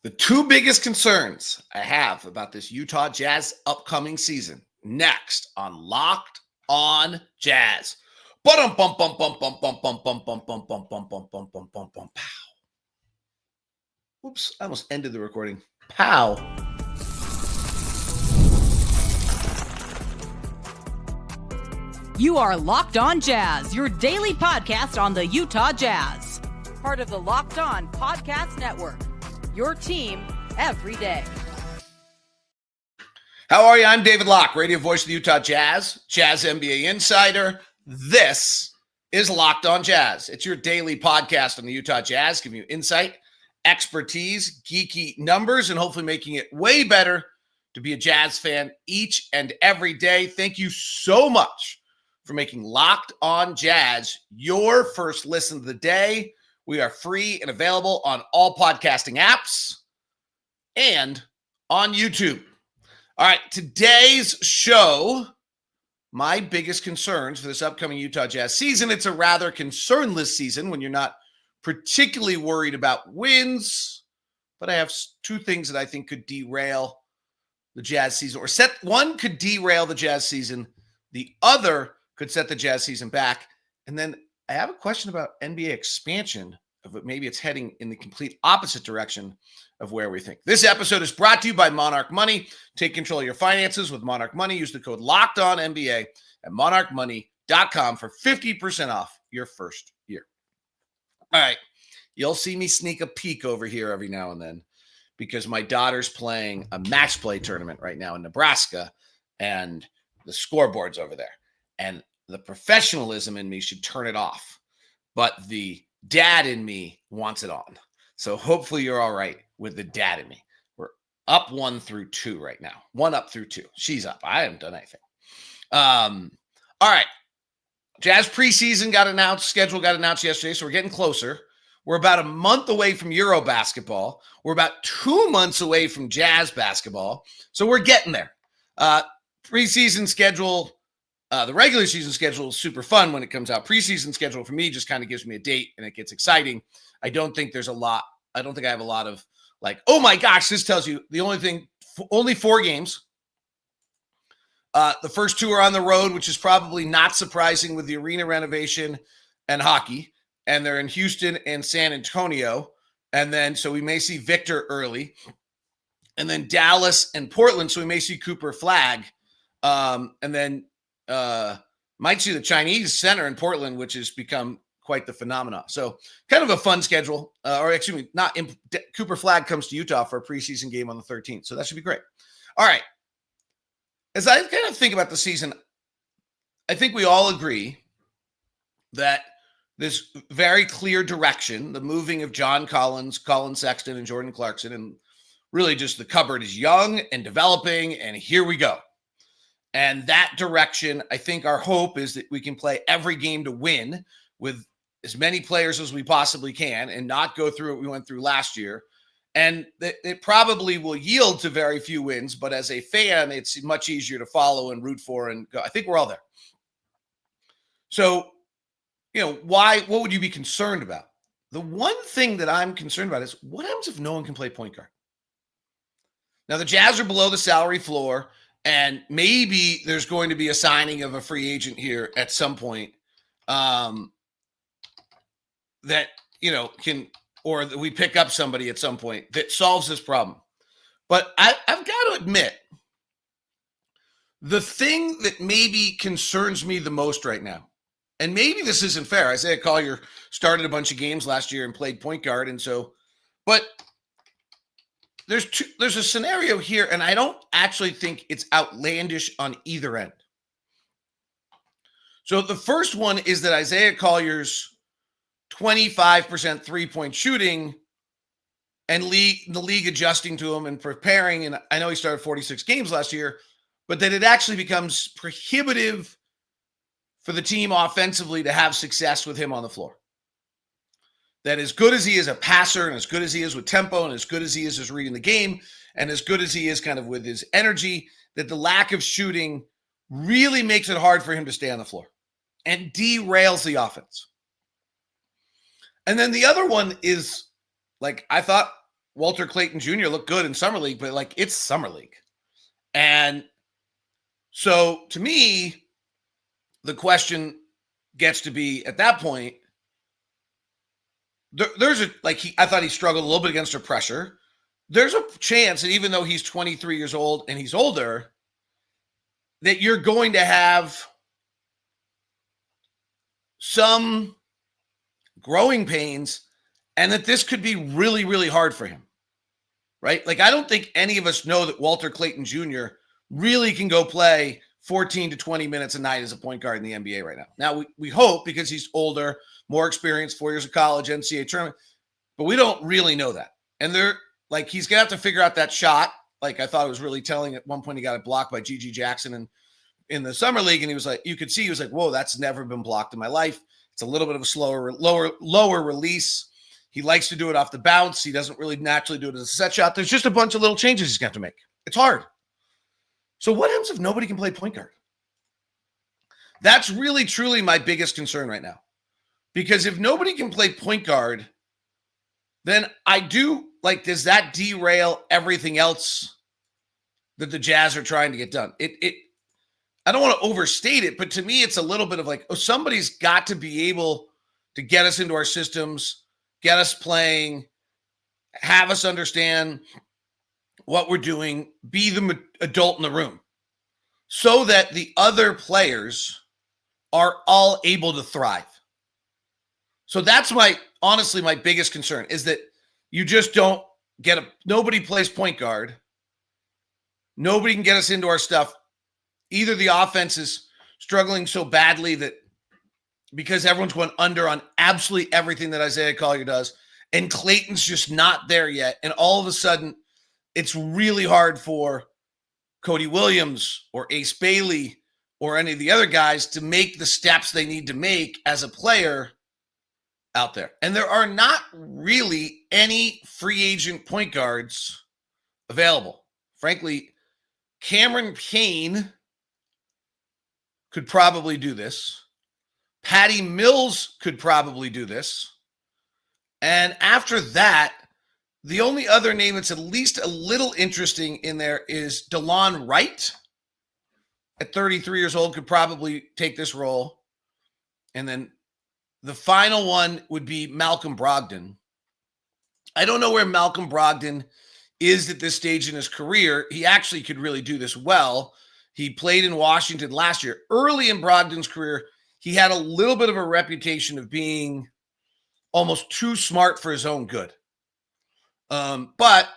The two biggest concerns I have about this Utah Jazz upcoming season next on Locked on Jazz. Bum bum bum bum bum bum bum bum bum bum bum bum bum bum bum bum bum pow. Oops, I almost ended the recording. Pow. You are Locked on Jazz, your daily podcast on the Utah Jazz. Part of the Locked on Podcast Network. Your team every day. How are you? I'm David Locke, radio voice of the Utah Jazz, Jazz NBA insider. This is Locked on Jazz. It's your daily podcast on the Utah Jazz, giving you insight, expertise, geeky numbers, and hopefully making it way better to be a Jazz fan each and every day. Thank you so much for making Locked on Jazz your first listen of the day. We are free and available on all podcasting apps and on YouTube. All right, today's show, my biggest concerns for this upcoming Utah Jazz season. It's a rather concernless season when you're not particularly worried about wins, but I have two things that I think could derail the Jazz season, or one could derail the Jazz season, the other could set the Jazz season back. And then I have a question about NBA expansion, but maybe it's heading in the complete opposite direction of where we think. This episode is brought to you by Monarch Money. Take control of your finances with Monarch Money. Use the code LOCKEDONNBA at monarchmoney.com for 50% off your first year. All right. You'll see me sneak a peek over here every now and then because my daughter's playing a match play tournament right now in Nebraska, and the scoreboard's over there. And the professionalism in me should turn it off, but the dad in me wants it on. So hopefully you're all right with the dad in me. We're up 1-2 right now. 1 up through 2. She's up. I haven't done anything. All right. Jazz preseason got announced. Schedule got announced yesterday, so we're getting closer. We're about a month away from Euro basketball. We're about 2 months away from Jazz basketball. So we're getting there. Preseason schedule. The regular season schedule is super fun when it comes out. Preseason schedule for me just kind of gives me a date and it gets exciting. I don't think I have a lot of like, oh my gosh, this tells you only 4 games. The first 2 are on the road, which is probably not surprising with the arena renovation and hockey. And they're in Houston and San Antonio. And then, so we may see Victor early. And then Dallas and Portland. So we may see Cooper Flag. And then, might see the Chinese center in Portland, which has become quite the phenomenon. So kind of a fun schedule, Cooper Flag comes to Utah for a preseason game on the 13th. So that should be great. All right. As I kind of think about the season, I think we all agree that this very clear direction, the moving of John Collins, Colin Sexton, and Jordan Clarkson, and really just the cupboard is young and developing, and here we go. And that direction, I think our hope is that we can play every game to win with as many players as we possibly can and not go through what we went through last year. And it probably will yield to very few wins, but as a fan, it's much easier to follow and root for and go. I think we're all there. So, what would you be concerned about? The one thing that I'm concerned about is what happens if no one can play point guard? Now, the Jazz are below the salary floor. And maybe there's going to be a signing of a free agent here at some point that, or that we pick up somebody at some point that solves this problem. But I've got to admit, the thing that maybe concerns me the most right now, and maybe this isn't fair. Isaiah Collier started a bunch of games last year and played point guard. And so, but there's a scenario here, and I don't actually think it's outlandish on either end. So the first one is that Isaiah Collier's 25% three-point shooting and the league adjusting to him and preparing, and I know he started 46 games last year, but that it actually becomes prohibitive for the team offensively to have success with him on the floor. That as good as he is a passer and as good as he is with tempo and as good as he is reading the game and as good as he is kind of with his energy, that the lack of shooting really makes it hard for him to stay on the floor and derails the offense. And then the other one is, like, I thought Walter Clayton Jr. looked good in Summer League, but like it's Summer League. And so to me, the question gets to be at that point, I thought he struggled a little bit against the pressure. There's a chance that even though he's 23 years old and he's older, that you're going to have some growing pains and that this could be really, really hard for him, right? Like, I don't think any of us know that Walter Clayton Jr. really can go play 14 to 20 minutes a night as a point guard in the NBA right now. Now, we hope because he's older, more experienced, 4 years of college, NCAA tournament, but we don't really know that. And he's going to have to figure out that shot. Like, I thought it was really telling at one point he got it blocked by Gigi Jackson in the Summer League, and he was like, you could see he was like, whoa, that's never been blocked in my life. It's a little bit of a lower release. He likes to do it off the bounce. He doesn't really naturally do it as a set shot. There's just a bunch of little changes he's got to make. It's hard. So what happens if nobody can play point guard? That's really, truly my biggest concern right now. Because if nobody can play point guard, then does that derail everything else that the Jazz are trying to get done? I don't want to overstate it, but to me, it's a little bit of like, somebody's got to be able to get us into our systems, get us playing, have us understand what we're doing, be the adult in the room so that the other players are all able to thrive. So that's honestly, my biggest concern is that you just don't nobody plays point guard. Nobody can get us into our stuff. Either the offense is struggling so badly that because everyone's going under on absolutely everything that Isaiah Collier does, and Clayton's just not there yet. And all of a sudden, it's really hard for Cody Williams or Ace Bailey or any of the other guys to make the steps they need to make as a player out there. And there are not really any free agent point guards available. Frankly, Cameron Payne could probably do this. Patty Mills could probably do this. And after that, the only other name that's at least a little interesting in there is DeLon Wright. At 33 years old, could probably take this role. And then the final one would be Malcolm Brogdon. I don't know where Malcolm Brogdon is at this stage in his career. He actually could really do this well. He played in Washington last year. Early in Brogdon's career, he had a little bit of a reputation of being almost too smart for his own good. But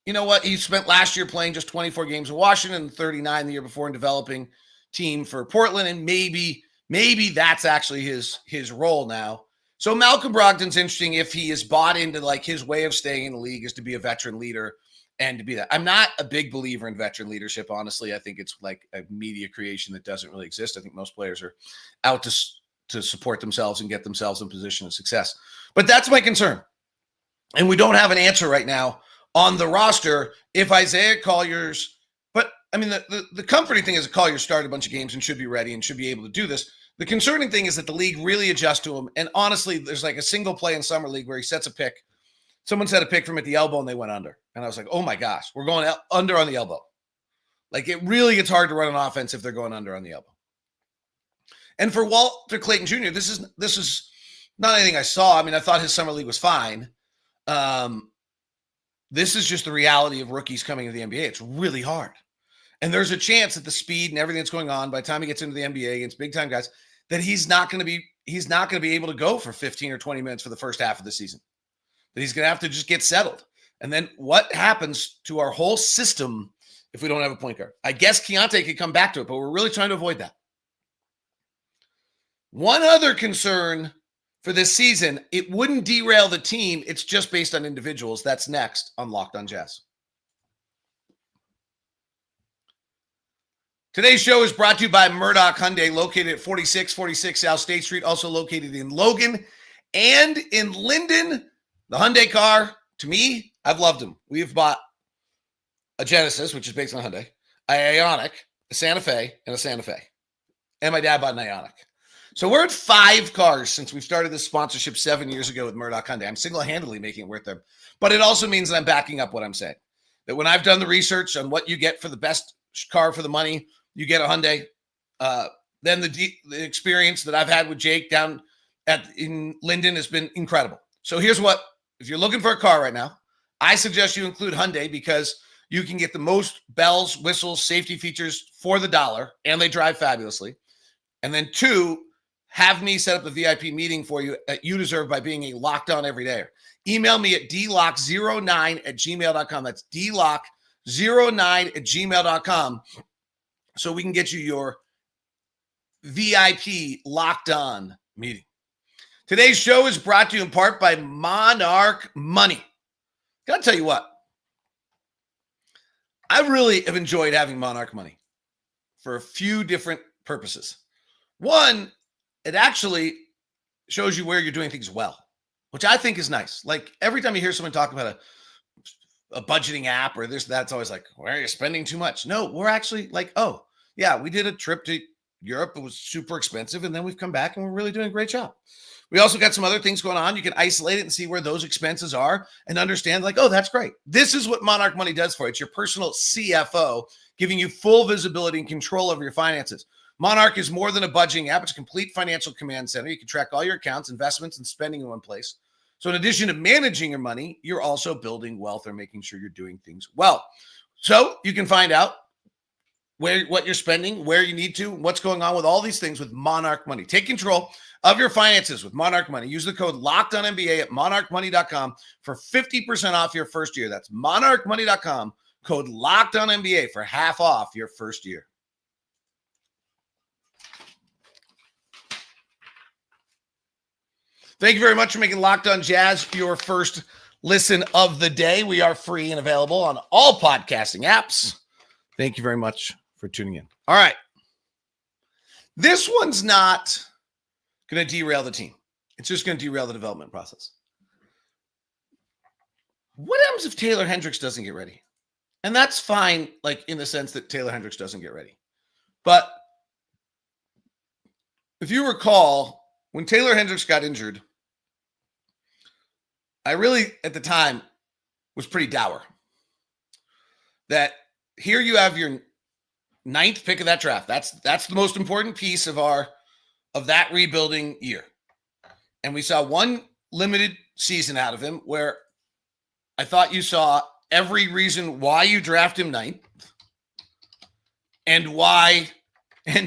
you know what? He spent last year playing just 24 games in Washington, 39 the year before in developing team for Portland. And maybe that's actually his role now. So Malcolm Brogdon's interesting if he is bought into like his way of staying in the league is to be a veteran leader and to be that. I'm not a big believer in veteran leadership. Honestly, I think it's like a media creation that doesn't really exist. I think most players are out to support themselves and get themselves in position of success. But that's my concern. And we don't have an answer right now on the roster if Isaiah Collier's, but I mean, the comforting thing is that Collier started a bunch of games and should be ready and should be able to do this. The concerning thing is that the league really adjusts to him. And honestly, there's like a single play in Summer League where he sets a pick. Someone set a pick from at the elbow and they went under. And I was like, oh my gosh, we're going under on the elbow. Like it really gets hard to run an offense if they're going under on the elbow. And for Walter Clayton Jr., this is not anything I saw. I mean, I thought his Summer League was fine. This is just the reality of rookies coming into the NBA. It's really hard. And there's a chance that the speed and everything that's going on by the time he gets into the NBA against big time guys, that he's not going to be able to go for 15 or 20 minutes for the first half of the season. That he's going to have to just get settled. And then what happens to our whole system if we don't have a point guard? I guess Keontae could come back to it, but we're really trying to avoid that. One other concern for this season, it wouldn't derail the team. It's just based on individuals. That's next on Locked on Jazz. Today's show is brought to you by Murdoch Hyundai, located at 4646 South State Street, also located in Logan and in Linden. The Hyundai car, to me, I've loved them. We've bought a Genesis, which is based on Hyundai, a Ioniq, a Santa Fe, and a Santa Fe. And my dad bought an Ioniq. So we're at 5 cars since we started this sponsorship 7 years ago with Murdoch Hyundai. I'm single-handedly making it worth them. But it also means that I'm backing up what I'm saying. That when I've done the research on what you get for the best car for the money, you get a Hyundai. Then the experience that I've had with Jake down in Linden has been incredible. So here's what, if you're looking for a car right now, I suggest you include Hyundai because you can get the most bells, whistles, safety features for the dollar, and they drive fabulously. And then 2, have me set up a VIP meeting for you that you deserve by being a Locked On Everydayer. Email me at dlock09@gmail.com. That's dlock09@gmail.com so we can get you your VIP Locked On meeting. Today's show is brought to you in part by Monarch Money. Gotta tell you what, I really have enjoyed having Monarch Money for a few different purposes. One, it actually shows you where you're doing things well, which I think is nice. Like every time you hear someone talk about a budgeting app or this, that's always like, where are you spending too much? No, we're actually like, oh, yeah, we did a trip to Europe. It was super expensive. And then we've come back and we're really doing a great job. We also got some other things going on. You can isolate it and see where those expenses are and understand like, oh, that's great. This is what Monarch Money does for you. It's your personal CFO, giving you full visibility and control over your finances. Monarch is more than a budgeting app. It's a complete financial command center. You can track all your accounts, investments, and spending in one place. So in addition to managing your money, you're also building wealth or making sure you're doing things well. So you can find out what you're spending, where you need to, what's going on with all these things with Monarch Money. Take control of your finances with Monarch Money. Use the code LOCKEDONMBA at monarchmoney.com for 50% off your first year. That's monarchmoney.com, code LOCKEDONMBA for half off your first year. Thank you very much for making Locked On Jazz your first listen of the day. We are free and available on all podcasting apps. Thank you very much for tuning in. All right. This one's not going to derail the team. It's just going to derail the development process. What happens if Taylor Hendricks doesn't get ready? And that's fine, like in the sense that Taylor Hendricks doesn't get ready. But if you recall, when Taylor Hendricks got injured, I really, at the time, was pretty dour. That here you have your 9th pick of that draft. That's the most important piece of that rebuilding year. And we saw one limited season out of him where I thought you saw every reason why you draft him 9th and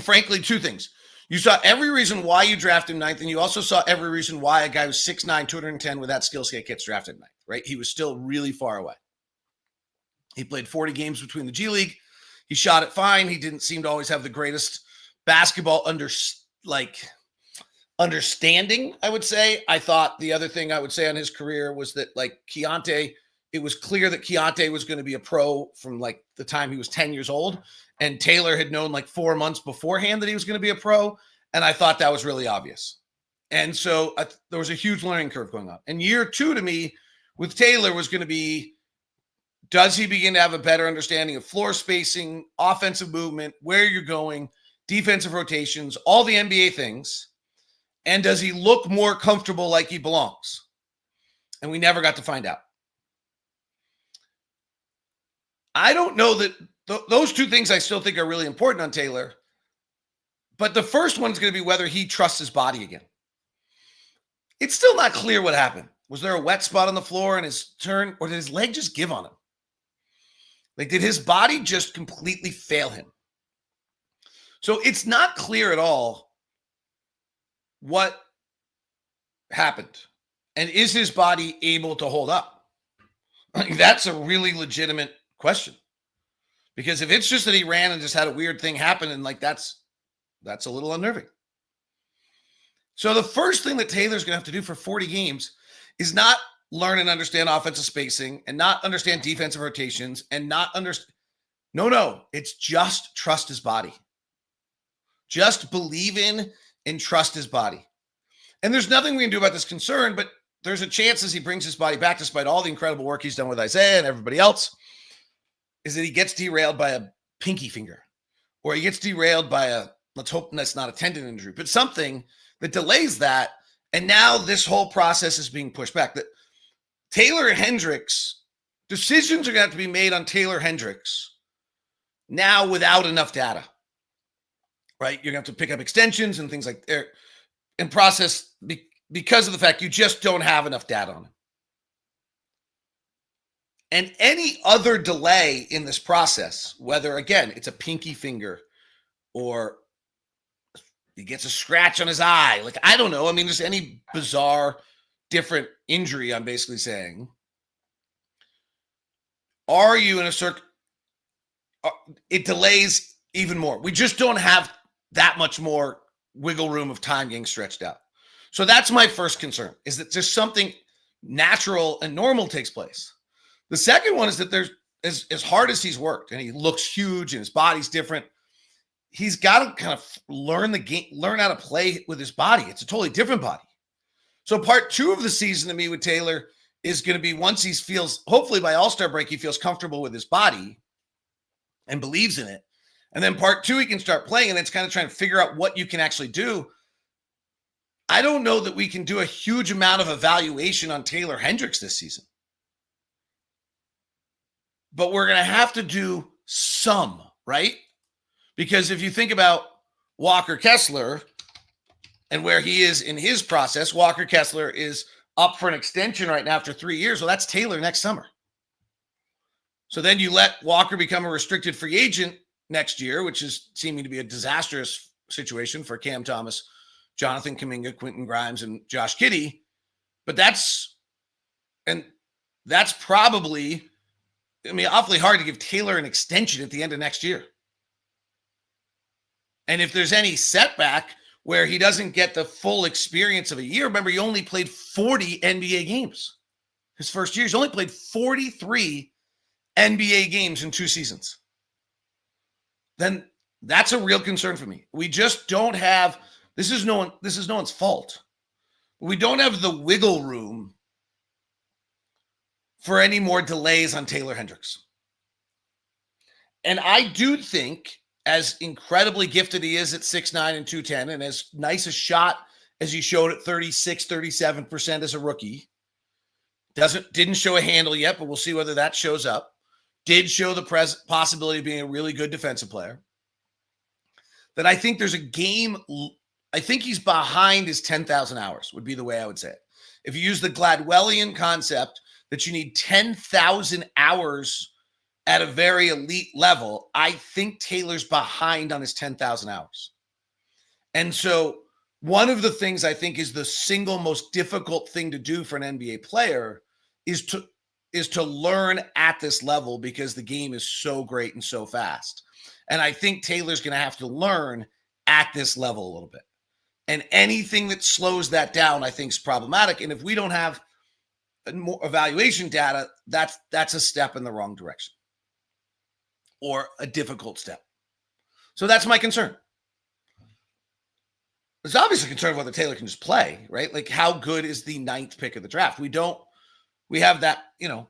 frankly, 2 things. You saw every reason why you draft him 9th, and you also saw every reason why a guy who's 6'9", 210 with that skill set gets drafted 9th, right? He was still really far away. He played 40 games between the G League. He shot it fine. He didn't seem to always have the greatest basketball understanding, I would say. I thought the other thing I would say on his career was that like Keontae, it was clear that Keontae was going to be a pro from like the time he was 10 years old. And Taylor had known like 4 months beforehand that he was going to be a pro. And I thought that was really obvious. And so there was a huge learning curve going on. And year 2 to me with Taylor was going to be, does he begin to have a better understanding of floor spacing, offensive movement, where you're going, defensive rotations, all the NBA things? And does he look more comfortable like he belongs? And we never got to find out. I don't know that those 2 things I still think are really important on Taylor. But the first one's going to be whether he trusts his body again. It's still not clear what happened. Was there a wet spot on the floor in his turn, or did his leg just give on him? Like, did his body just completely fail him? So it's not clear at all what happened. And is his body able to hold up? Like, that's a really legitimate question. Because if it's just that he ran and just had a weird thing happen, and like that's a little unnerving. So the first thing that Taylor's going to have to do for 40 games is not learn and understand offensive spacing and not understand defensive rotations and not understand. No, it's just trust his body. Just believe in and trust his body. And there's nothing we can do about this concern, but there's a chance as he brings his body back, despite all the incredible work he's done with Isaiah and everybody else, is that he gets derailed by a pinky finger, or he gets derailed by let's hope that's not a tendon injury, but something that delays that. And now this whole process is being pushed back. That Taylor Hendricks, decisions are going to have to be made on Taylor Hendricks now without enough data, right? You're going to have to pick up extensions and things like that and process because of the fact you just don't have enough data on him. And any other delay in this process, whether, again, it's a pinky finger or he gets a scratch on his eye, like, I don't know. I mean, just any bizarre, different injury, I'm basically saying. Are you in a circle? It delays even more. We just don't have that much more wiggle room of time getting stretched out. So that's my first concern, is that just something natural and normal takes place. The second one is that there's, as hard as he's worked and he looks huge and his body's different, he's got to kind of learn the game, learn how to play with his body. It's a totally different body. So part 2 of the season to me with Taylor is going to be once he feels, hopefully by All-Star break, he feels comfortable with his body and believes in it. And then part 2, he can start playing, and it's kind of trying to figure out what you can actually do. I don't know that we can do a huge amount of evaluation on Taylor Hendricks this season. But we're going to have to do some, right? Because if you think about Walker Kessler and where he is in his process, Walker Kessler is up for an extension right now after 3 years. Well, that's Taylor next summer. So then you let Walker become a restricted free agent next year, which is seeming to be a disastrous situation for Cam Thomas, Jonathan Kuminga, Quentin Grimes, and Josh Giddey. But that's probably, I mean, awfully hard to give Taylor an extension at the end of next year. And if there's any setback where he doesn't get the full experience of a year, remember, he only played 40 NBA games. His first year, he's only played 43 NBA games in 2 seasons. Then that's a real concern for me. We just don't have, this is no one's fault. We don't have the wiggle room for any more delays on Taylor Hendricks. And I do think, as incredibly gifted he is at 6'9" and 210, and as nice a shot as he showed at 37% as a rookie, didn't show a handle yet, but we'll see whether that shows up. Did show the possibility of being a really good defensive player. That I think there's a game, I think he's behind his 10,000 hours, would be the way I would say it. If you use the Gladwellian concept that you need 10,000 hours at a very elite level, I think Taylor's behind on his 10,000 hours. And so one of the things I think is the single most difficult thing to do for an NBA player is to learn at this level, because the game is so great and so fast. And I think Taylor's going to have to learn at this level a little bit. And anything that slows that down, I think, is problematic. And if we don't have more evaluation data, that's a step in the wrong direction, or a difficult step. So that's my concern. There's obviously a concern whether Taylor can just play, right? Like, how good is the 9th pick of the draft? We have that,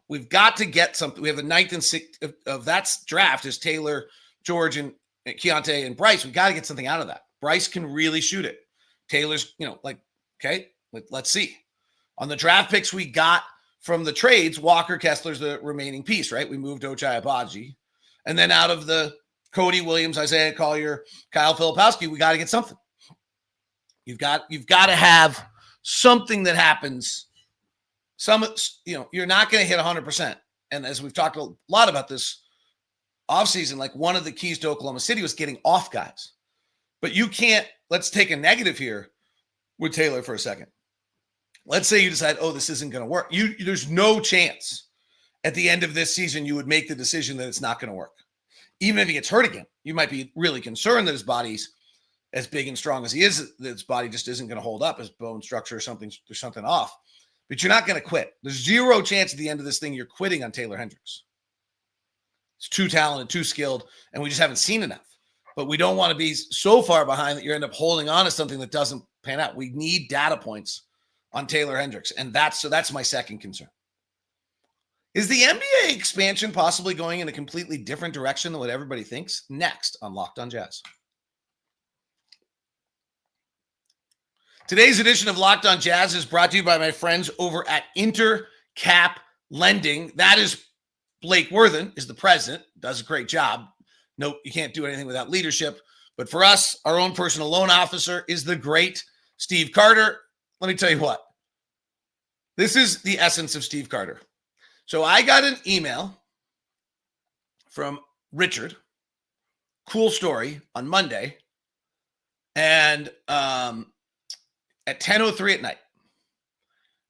we've got to get something. We have the 9th and 6th of that draft is Taylor, George, and Keontae and Bryce. We got to get something out of that. Bryce can really shoot it. Taylor's, okay, let's see. On the draft picks we got from the trades, Walker Kessler's the remaining piece, right? We moved Ochai Agbaji. And then out of the Cody Williams, Isaiah Collier, Kyle Filipowski, we got to get something. You've got to have something that happens. You're not going to hit 100%. And as we've talked a lot about this offseason, like, one of the keys to Oklahoma City was getting off guys. But you can't, let's take a negative here with Taylor for a second. Let's say you decide, this isn't going to work. There's no chance at the end of this season you would make the decision that it's not going to work. Even if he gets hurt again, you might be really concerned that his body's as big and strong as he is, that his body just isn't going to hold up, his bone structure or something, there's something off. But you're not going to quit. There's zero chance at the end of this thing you're quitting on Taylor Hendricks. It's too talented, too skilled, and we just haven't seen enough. But we don't want to be so far behind that you end up holding on to something that doesn't pan out. We need data points on Taylor Hendricks, and that's my second concern. Is the NBA expansion possibly going in a completely different direction than what everybody thinks? Next on Locked on Jazz. Today's edition of Locked On Jazz is brought to you by my friends over at Intercap Lending. That is Blake Worthen is the president, does a great job. Nope, you can't do anything without leadership. But for us, our own personal loan officer is the great Steve Carter. Let me tell you what. This is the essence of Steve Carter. So I got an email from Richard. Cool story on Monday. And at 10:03 at night.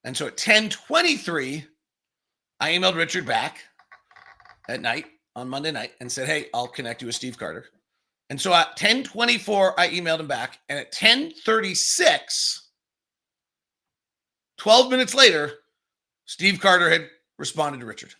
And so at 10:23, I emailed Richard back at night on Monday night and said, hey, I'll connect you with Steve Carter. And so at 10:24, I emailed him back. And at 10:36, 12 minutes later, Steve Carter had responded to Richard.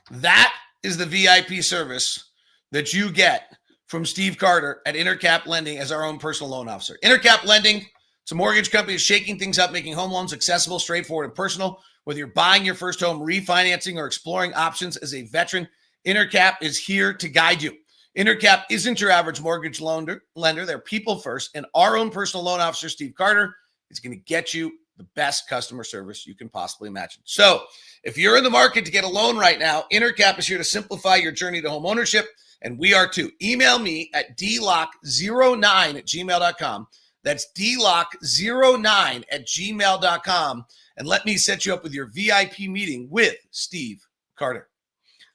That is the VIP service that you get from Steve Carter at Intercap Lending as our own personal loan officer. Intercap Lending, it's a mortgage company that's shaking things up, making home loans accessible, straightforward, and personal. Whether you're buying your first home, refinancing, or exploring options as a veteran, Intercap is here to guide you. Intercap isn't your average mortgage lender. They're people first, and our own personal loan officer, Steve Carter, is going to get you the best customer service you can possibly imagine. So if you're in the market to get a loan right now, Intercap is here to simplify your journey to home ownership, and we are too. Email me at dlock09@gmail.com. That's dlock09@gmail.com. And let me set you up with your VIP meeting with Steve Carter.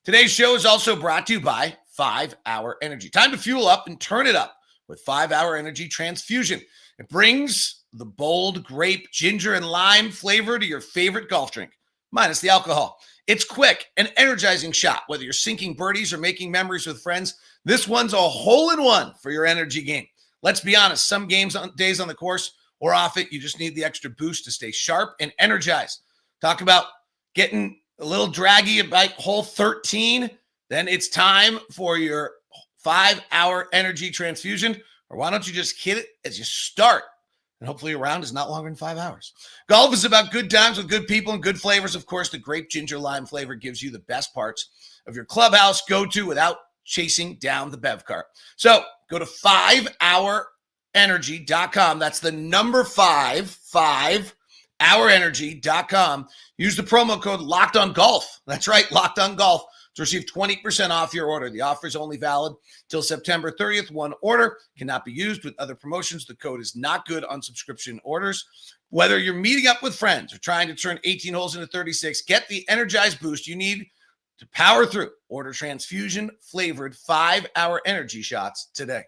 Today's show is also brought to you by 5 Hour Energy. Time to fuel up and turn it up with 5 Hour Energy Transfusion. It brings the bold grape, ginger, and lime flavor to your favorite golf drink, minus the alcohol. It's quick, an energizing shot. Whether you're sinking birdies or making memories with friends, this one's a hole-in-one for your energy game. Let's be honest, some days on the course or off it, you just need the extra boost to stay sharp and energized. Talk about getting a little draggy about hole 13, then it's time for your 5 Hour Energy Transfusion. Or why don't you just hit it as you start? And hopefully your round is not longer than 5 hours. Golf is about good times with good people and good flavors. Of course, the grape ginger lime flavor gives you the best parts of your clubhouse go-to without chasing down the bev cart. So go to 5hourenergy.com. That's the number 5hourenergy.com. Use the promo code Locked On Golf. That's right, Locked On Golf, to receive 20% off your order. The offer is only valid till September 30th. One order cannot be used with other promotions. The code is not good on subscription orders. Whether you're meeting up with friends or trying to turn 18 holes into 36, get the energized boost you need to power through. Order transfusion-flavored 5 Hour Energy shots today.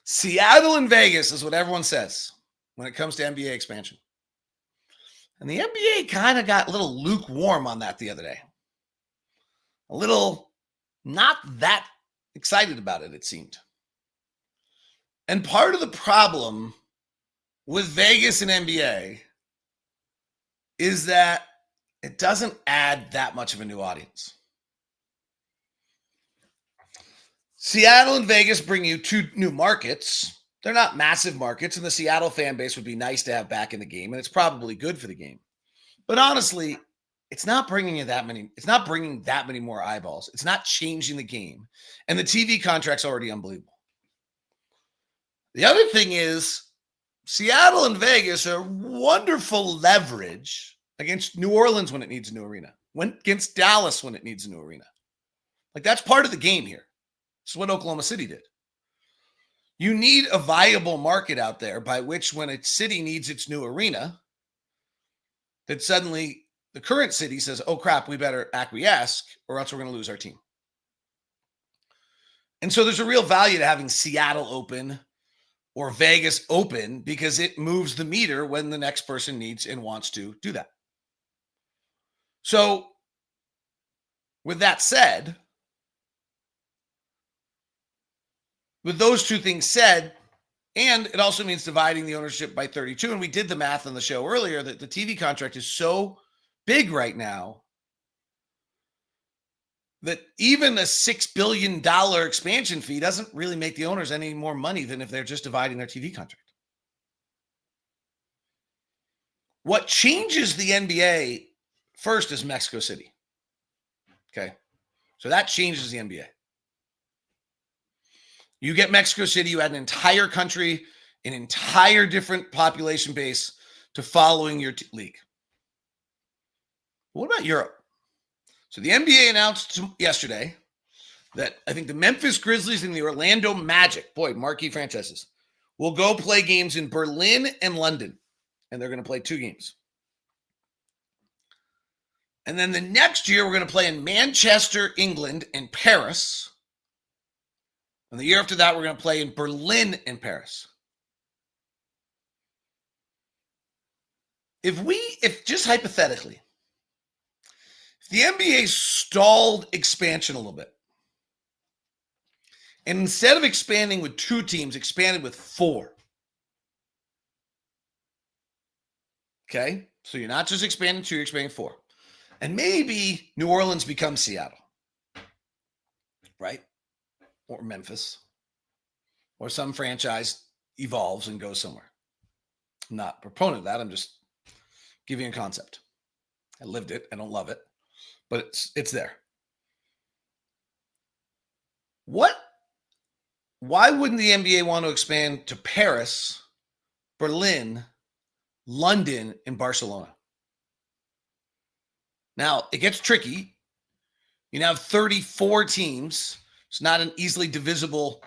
Seattle and Vegas is what everyone says when it comes to NBA expansion. And the NBA kind of got a little lukewarm on that the other day. A little not that excited about it, it seemed. And part of the problem with Vegas and NBA is that it doesn't add that much of a new audience. Seattle and Vegas bring you two new markets. They're not massive markets, and the Seattle fan base would be nice to have back in the game, and it's probably good for the game. But honestly, it's not bringing you that many. It's not bringing that many more eyeballs. It's not changing the game, and the TV contract's already unbelievable. The other thing is, Seattle and Vegas are wonderful leverage against New Orleans when it needs a new arena, against Dallas when it needs a new arena. Like, that's part of the game here. This is what Oklahoma City did. You need a viable market out there by which, when a city needs its new arena, that suddenly the current city says, oh crap, we better acquiesce or else we're going to lose our team. And so there's a real value to having Seattle open or Vegas open because it moves the meter when the next person needs and wants to do that. So with that said, with those two things said, and it also means dividing the ownership by 32. And we did the math on the show earlier that the TV contract is so big right now that even a $6 billion expansion fee doesn't really make the owners any more money than if they're just dividing their TV contract. What changes the NBA first is Mexico City. Okay. So that changes the NBA. You get Mexico City, you add an entire country, an entire different population base to following your league. What about Europe? So the NBA announced yesterday that I think the Memphis Grizzlies and the Orlando Magic, boy, marquee franchises, will go play games in Berlin and London, and they're going to play 2 games. And then the next year, we're going to play in Manchester, England, and Paris. And the year after that, we're going to play in Berlin and Paris. If just hypothetically, if the NBA stalled expansion a little bit, and instead of expanding with 2 teams, expanded with 4. Okay? So you're not just expanding 2, you're expanding 4. And maybe New Orleans becomes Seattle. Right? Or Memphis. Or some franchise evolves and goes somewhere. I'm not a proponent of that. I'm just giving a concept. I lived it. I don't love it. But it's there. Why wouldn't the NBA want to expand to Paris, Berlin, London, and Barcelona? Now, it gets tricky. You now have 34 teams. It's not an easily divisible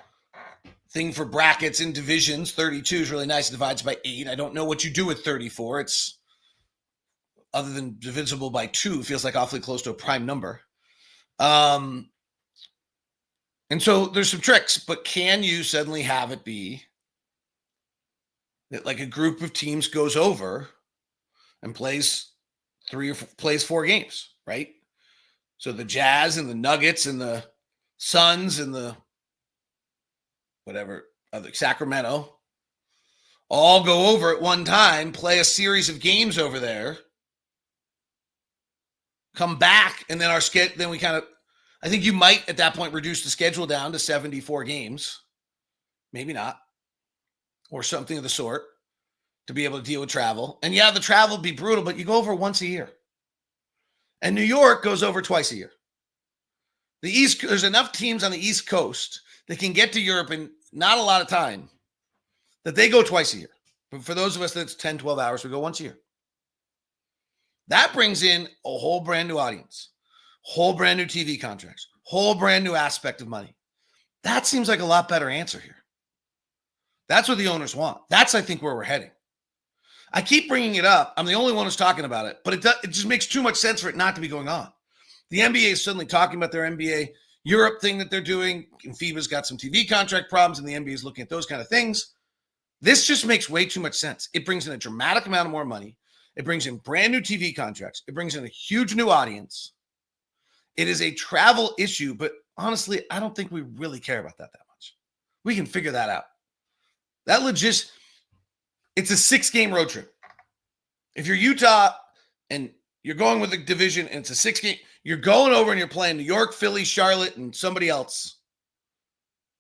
thing for brackets and divisions. 32 is really nice. It divides by 8. I don't know what you do with 34. It's, other than divisible by 2, it feels like awfully close to a prime number. And so there's some tricks, but can you suddenly have it be that like a group of teams goes over and plays 4 games, right? So the Jazz and the Nuggets and the Suns and the whatever, other Sacramento all go over at one time, play a series of games over there, come back, and then then we kind of, I think you might at that point reduce the schedule down to 74 games. Maybe not. Or something of the sort to be able to deal with travel. And yeah, the travel would be brutal, but you go over once a year. And New York goes over twice a year. There's enough teams on the East Coast that can get to Europe in not a lot of time that they go twice a year. But for those of us that's 10, 12 hours, we go once a year. That brings in a whole brand new audience. Whole brand new TV contracts, whole brand new aspect of money. That seems like a lot better answer here. That's what the owners want. That's, I think, where we're heading. I keep bringing it up. I'm the only one who's talking about it, but it just makes too much sense for it not to be going on. The NBA is suddenly talking about their NBA Europe thing that they're doing, and FIBA's got some TV contract problems, and the NBA is looking at those kind of things. This just makes way too much sense. It brings in a dramatic amount of more money. It brings in brand new TV contracts. It brings in a huge new audience. It is a travel issue, but honestly, I don't think we really care about that much. We can figure that out. It's a 6-game road trip. If you're Utah and you're going with a division and it's a 6-game, you're going over and you're playing New York, Philly, Charlotte, and somebody else.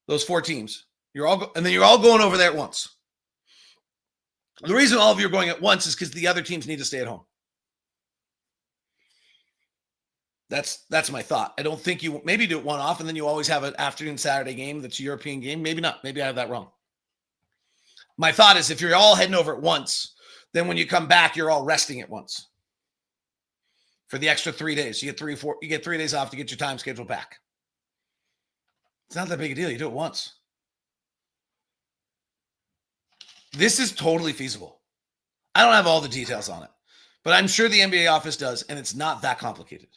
Those 4 teams. And then you're all going over there at once. The reason all of you are going at once is because the other teams need to stay at home. That's my thought. I don't think you maybe do it one off and then you always have an afternoon Saturday game that's a European game. Maybe not. Maybe I have that wrong. My thought is if you're all heading over at once, then when you come back, you're all resting at once for the extra 3 days. You get 3 days off to get your time schedule back. It's not that big a deal. You do it once. This is totally feasible. I don't have all the details on it, but I'm sure the NBA office does, and it's not that complicated.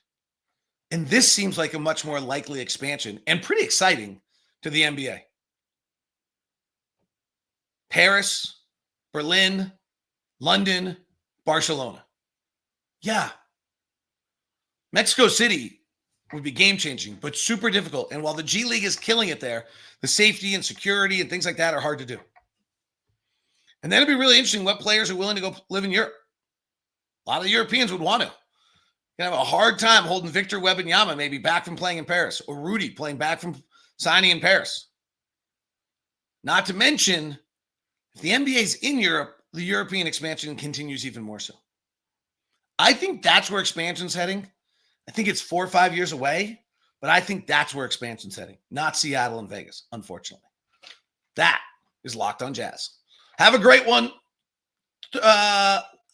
And this seems like a much more likely expansion and pretty exciting to the NBA. Paris, Berlin, London, Barcelona. Yeah. Mexico City would be game-changing, but super difficult. And while the G League is killing it there, the safety and security and things like that are hard to do. And then it'd be really interesting what players are willing to go live in Europe. A lot of the Europeans would want to. You're going to have a hard time holding Victor Wembanyama maybe back from playing in Paris, or Rudy playing back from signing in Paris. Not to mention, if the NBA is in Europe, the European expansion continues even more so. I think that's where expansion's heading. I think it's 4 or 5 years away, but I think that's where expansion's heading, not Seattle and Vegas, unfortunately. That is Locked on Jazz. Have a great one.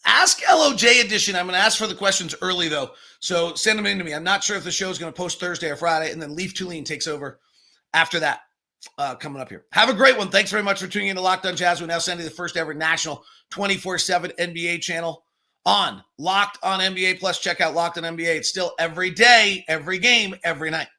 Ask LOJ edition. I'm going to ask for the questions early, though. So send them in to me. I'm not sure if the show is going to post Thursday or Friday, and then Leaf Tulane takes over after that coming up here. Have a great one. Thanks very much for tuning in to Locked on Jazz. We're now sending the first ever national 24/7 NBA channel on Locked on NBA. Plus, check out Locked on NBA. It's still every day, every game, every night.